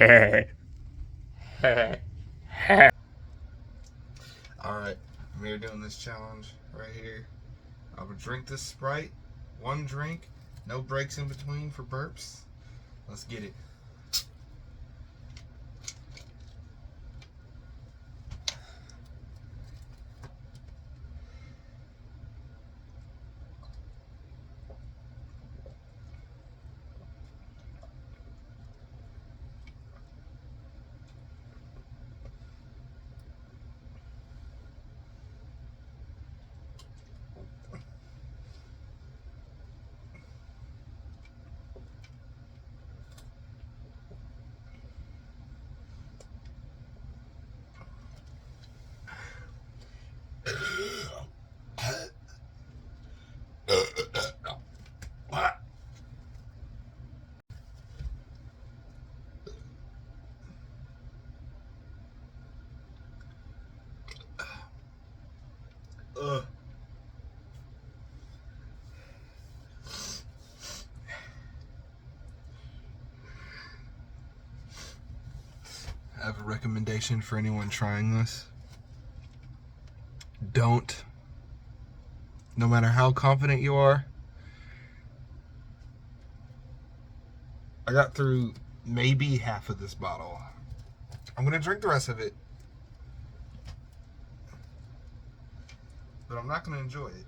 Alright, we're doing this challenge right here. I would drink this Sprite, one drink, no breaks in between for burps. Let's get it. I have a recommendation for anyone trying this. Don't. No matter how confident you are. I got through maybe half of this bottle. I'm gonna drink the rest of it. But I'm not gonna enjoy it.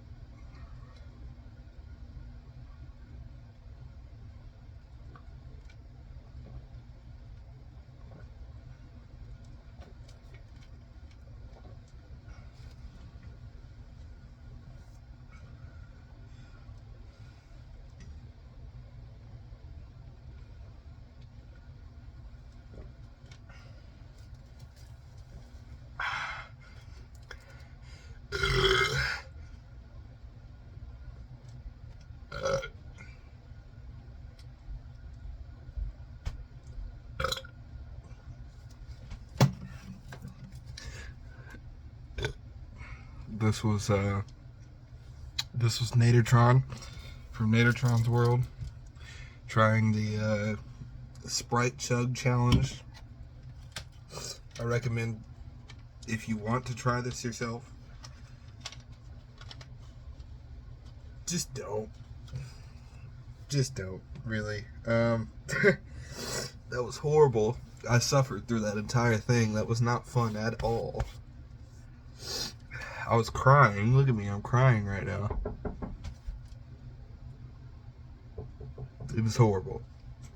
This was Nadertron from Nadertron's World, trying the Sprite Chug Challenge. I recommend, if you want to try this yourself, just don't, really. That was horrible. I suffered through that entire thing. That was not fun at all. I was crying. Look at me, I'm crying right now. It was horrible.